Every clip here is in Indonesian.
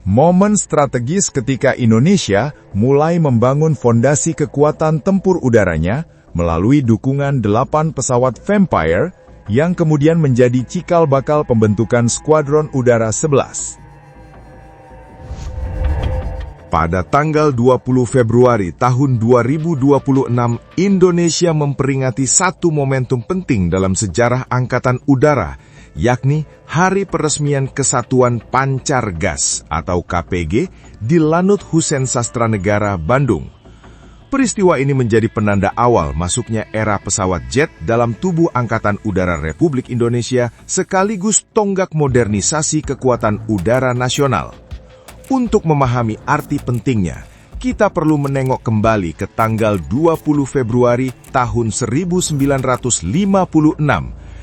Momen strategis ketika Indonesia mulai membangun fondasi kekuatan tempur udaranya melalui dukungan 8 pesawat Vampire yang kemudian menjadi cikal bakal pembentukan Skuadron Udara 11. Pada tanggal 20 Februari tahun 2026, Indonesia memperingati satu momentum penting dalam sejarah Angkatan Udara, yakni Hari Peresmian Kesatuan Pancar Gas atau KPG di Lanut Hussein Sastranegara, Bandung. Peristiwa ini menjadi penanda awal masuknya era pesawat jet dalam tubuh Angkatan Udara Republik Indonesia sekaligus tonggak modernisasi kekuatan udara nasional. Untuk memahami arti pentingnya, kita perlu menengok kembali ke tanggal 20 Februari tahun 1956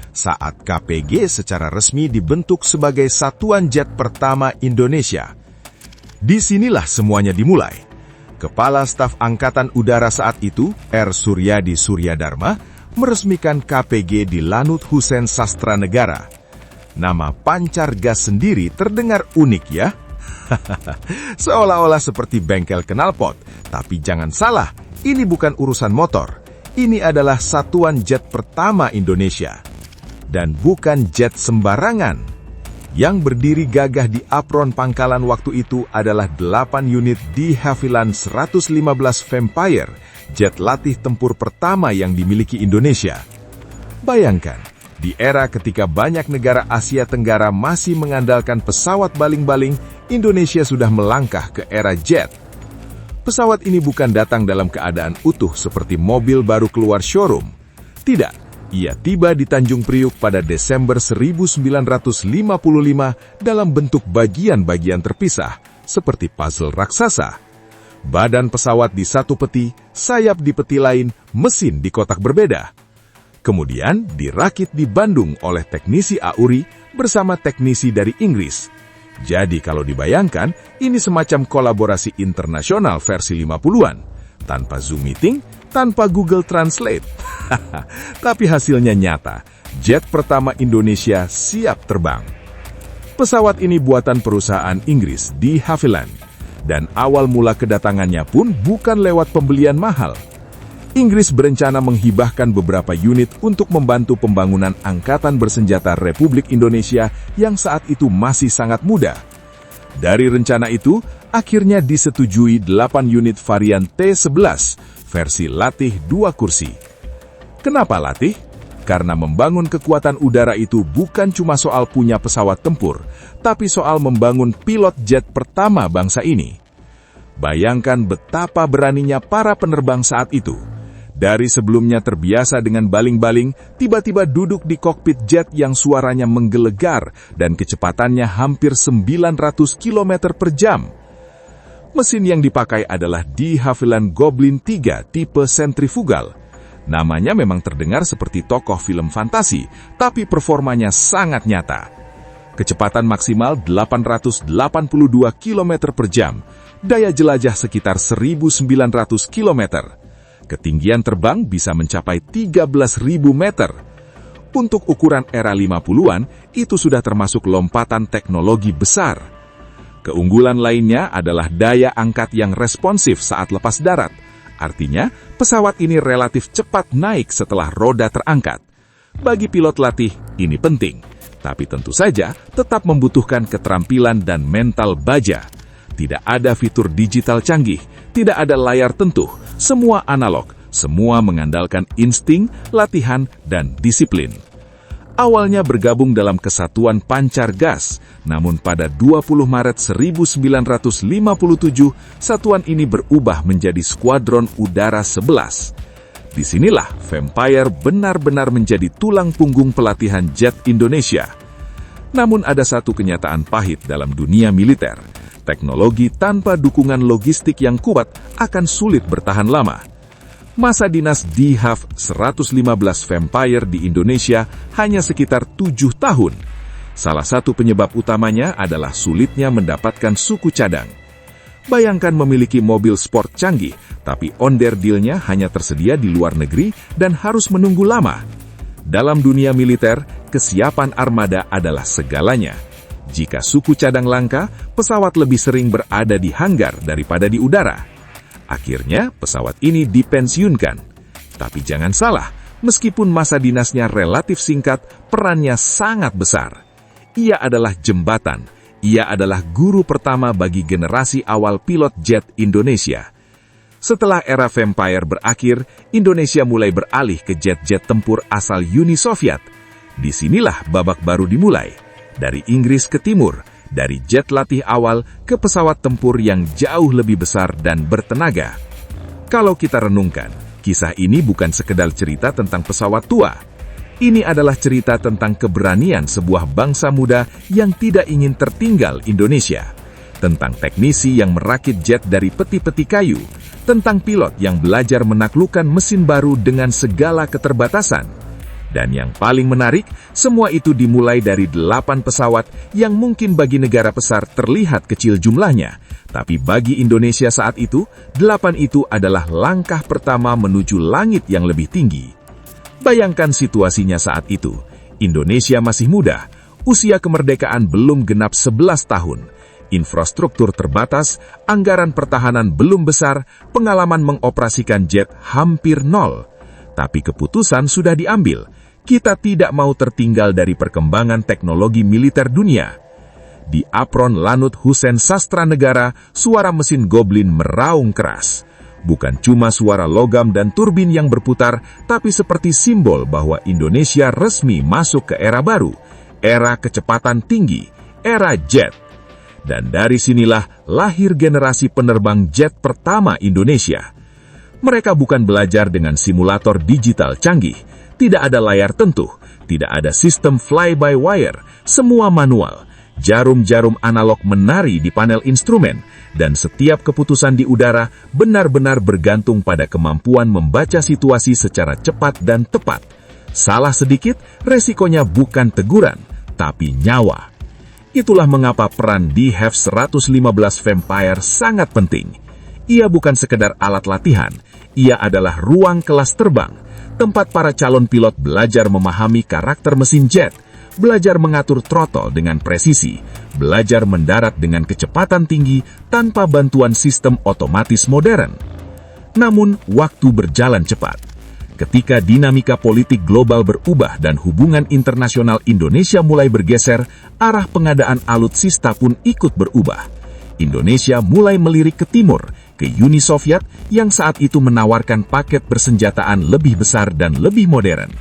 saat KPG secara resmi dibentuk sebagai Satuan Jet Pertama Indonesia. Disinilah semuanya dimulai. Kepala Staf Angkatan Udara saat itu, R. Suryadi Suryadharma, meresmikan KPG di Lanut Hussein Sastranegara. Nama Pancar Gas sendiri terdengar unik ya? Seolah-olah seperti bengkel knalpot, tapi jangan salah, ini bukan urusan motor. Ini adalah Satuan Jet Pertama Indonesia. Dan bukan jet sembarangan. Yang berdiri gagah di apron pangkalan waktu itu adalah 8 unit de Havilland 115 Vampire, jet latih tempur pertama yang dimiliki Indonesia. Bayangkan, di era ketika banyak negara Asia Tenggara masih mengandalkan pesawat baling-baling, Indonesia sudah melangkah ke era jet. Pesawat ini bukan datang dalam keadaan utuh seperti mobil baru keluar showroom. Tidak, ia tiba di Tanjung Priuk pada Desember 1955 dalam bentuk bagian-bagian terpisah, seperti puzzle raksasa. Badan pesawat di satu peti, sayap di peti lain, mesin di kotak berbeda. Kemudian dirakit di Bandung oleh teknisi AURI bersama teknisi dari Inggris. Jadi kalau dibayangkan, ini semacam kolaborasi internasional versi 50-an. Tanpa Zoom meeting, tanpa Google Translate. Tapi hasilnya nyata. Jet pertama Indonesia siap terbang. Pesawat ini buatan perusahaan Inggris de Havilland. Dan awal mula kedatangannya pun bukan lewat pembelian mahal. Inggris berencana menghibahkan beberapa unit untuk membantu pembangunan Angkatan Bersenjata Republik Indonesia yang saat itu masih sangat muda. Dari rencana itu, akhirnya disetujui 8 unit varian T-11, versi latih 2 kursi. Kenapa latih? Karena membangun kekuatan udara itu bukan cuma soal punya pesawat tempur, tapi soal membangun pilot jet pertama bangsa ini. Bayangkan betapa beraninya para penerbang saat itu. Dari sebelumnya terbiasa dengan baling-baling, tiba-tiba duduk di kokpit jet yang suaranya menggelegar dan kecepatannya hampir 900 km per jam. Mesin yang dipakai adalah de Havilland Goblin 3 tipe sentrifugal. Namanya memang terdengar seperti tokoh film fantasi, tapi performanya sangat nyata. Kecepatan maksimal 882 km per jam, daya jelajah sekitar 1.900 km. Ketinggian terbang bisa mencapai 13.000 meter. Untuk ukuran era 50-an, itu sudah termasuk lompatan teknologi besar. Keunggulan lainnya adalah daya angkat yang responsif saat lepas darat. Artinya, pesawat ini relatif cepat naik setelah roda terangkat. Bagi pilot latih, ini penting. Tapi tentu saja, tetap membutuhkan keterampilan dan mental baja. Tidak ada fitur digital canggih, tidak ada layar tentuh, semua analog, semua mengandalkan insting, latihan, dan disiplin. Awalnya bergabung dalam Kesatuan Pancar Gas, namun pada 20 Maret 1957, satuan ini berubah menjadi Skuadron Udara 11. Disinilah Vampire benar-benar menjadi tulang punggung pelatihan jet Indonesia. Namun ada satu kenyataan pahit dalam dunia militer. Teknologi tanpa dukungan logistik yang kuat akan sulit bertahan lama. Masa dinas de Hav 115 Vampire di Indonesia hanya sekitar 7 tahun. Salah satu penyebab utamanya adalah sulitnya mendapatkan suku cadang. Bayangkan memiliki mobil sport canggih, tapi onderdilnya hanya tersedia di luar negeri dan harus menunggu lama. Dalam dunia militer, kesiapan armada adalah segalanya. Jika suku cadang langka, pesawat lebih sering berada di hanggar daripada di udara. Akhirnya, pesawat ini dipensiunkan. Tapi jangan salah, meskipun masa dinasnya relatif singkat, perannya sangat besar. Ia adalah jembatan. Ia adalah guru pertama bagi generasi awal pilot jet Indonesia. Setelah era Vampire berakhir, Indonesia mulai beralih ke jet-jet tempur asal Uni Soviet. Disinilah babak baru dimulai. Dari Inggris ke timur, dari jet latih awal ke pesawat tempur yang jauh lebih besar dan bertenaga. Kalau kita renungkan, kisah ini bukan sekedar cerita tentang pesawat tua. Ini adalah cerita tentang keberanian sebuah bangsa muda yang tidak ingin tertinggal Indonesia. Tentang teknisi yang merakit jet dari peti-peti kayu. Tentang pilot yang belajar menaklukkan mesin baru dengan segala keterbatasan. Dan yang paling menarik, semua itu dimulai dari 8 pesawat yang mungkin bagi negara besar terlihat kecil jumlahnya. Tapi bagi Indonesia saat itu, 8 itu adalah langkah pertama menuju langit yang lebih tinggi. Bayangkan situasinya saat itu. Indonesia masih muda, usia kemerdekaan belum genap 11 tahun. Infrastruktur terbatas, anggaran pertahanan belum besar, pengalaman mengoperasikan jet hampir nol. Tapi keputusan sudah diambil. Kita tidak mau tertinggal dari perkembangan teknologi militer dunia. Di apron Lanut Hussein Sastra Negara, suara mesin Goblin meraung keras. Bukan cuma suara logam dan turbin yang berputar, tapi seperti simbol bahwa Indonesia resmi masuk ke era baru, era kecepatan tinggi, era jet. Dan dari sinilah lahir generasi penerbang jet pertama Indonesia. Mereka bukan belajar dengan simulator digital canggih, tidak ada layar tentuh, tidak ada sistem fly-by-wire, semua manual. Jarum-jarum analog menari di panel instrumen, dan setiap keputusan di udara benar-benar bergantung pada kemampuan membaca situasi secara cepat dan tepat. Salah sedikit, resikonya bukan teguran, tapi nyawa. Itulah mengapa peran di DHEF-115 Vampire sangat penting. Ia bukan sekedar alat latihan, ia adalah ruang kelas terbang, tempat para calon pilot belajar memahami karakter mesin jet, belajar mengatur throttle dengan presisi, belajar mendarat dengan kecepatan tinggi tanpa bantuan sistem otomatis modern. Namun, waktu berjalan cepat. Ketika dinamika politik global berubah dan hubungan internasional Indonesia mulai bergeser, arah pengadaan alutsista pun ikut berubah. Indonesia mulai melirik ke timur, ke Uni Soviet yang saat itu menawarkan paket persenjataan lebih besar dan lebih modern.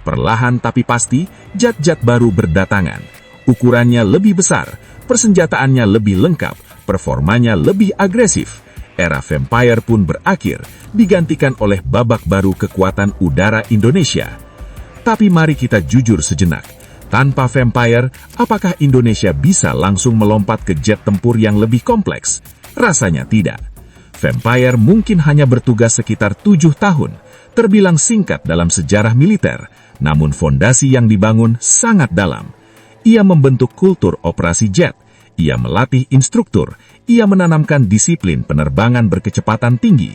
Perlahan tapi pasti, jet-jet baru berdatangan. Ukurannya lebih besar, persenjataannya lebih lengkap, performanya lebih agresif. Era Vampire pun berakhir, digantikan oleh babak baru kekuatan udara Indonesia. Tapi mari kita jujur sejenak. Tanpa Vampire, apakah Indonesia bisa langsung melompat ke jet tempur yang lebih kompleks? Rasanya tidak. Vampire mungkin hanya bertugas sekitar 7 tahun, terbilang singkat dalam sejarah militer, namun fondasi yang dibangun sangat dalam. Ia membentuk kultur operasi jet, ia melatih instruktur, ia menanamkan disiplin penerbangan berkecepatan tinggi.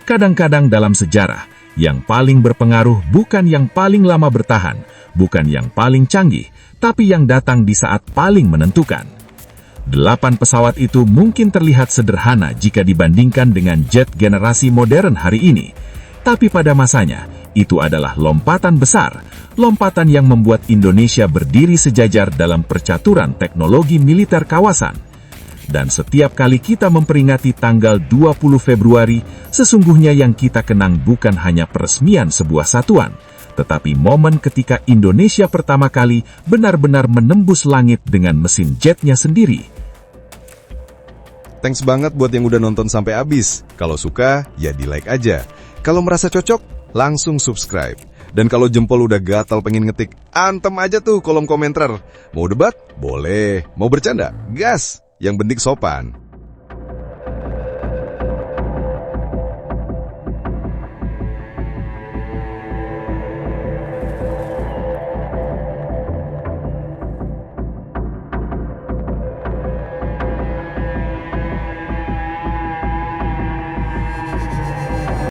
Kadang-kadang dalam sejarah, yang paling berpengaruh bukan yang paling lama bertahan, bukan yang paling canggih, tapi yang datang di saat paling menentukan. 8 pesawat itu mungkin terlihat sederhana jika dibandingkan dengan jet generasi modern hari ini. Tapi pada masanya, itu adalah lompatan besar, lompatan yang membuat Indonesia berdiri sejajar dalam percaturan teknologi militer kawasan. Dan setiap kali kita memperingati tanggal 20 Februari, sesungguhnya yang kita kenang bukan hanya peresmian sebuah satuan, tetapi momen ketika Indonesia pertama kali benar-benar menembus langit dengan mesin jetnya sendiri. Thanks banget buat yang udah nonton sampai habis. Kalau suka, ya di-like aja. Kalau merasa cocok, langsung subscribe. Dan kalau jempol udah gatal pengen ngetik, antem aja tuh kolom komentar. Mau debat? Boleh. Mau bercanda? Gas! Yang penting sopan.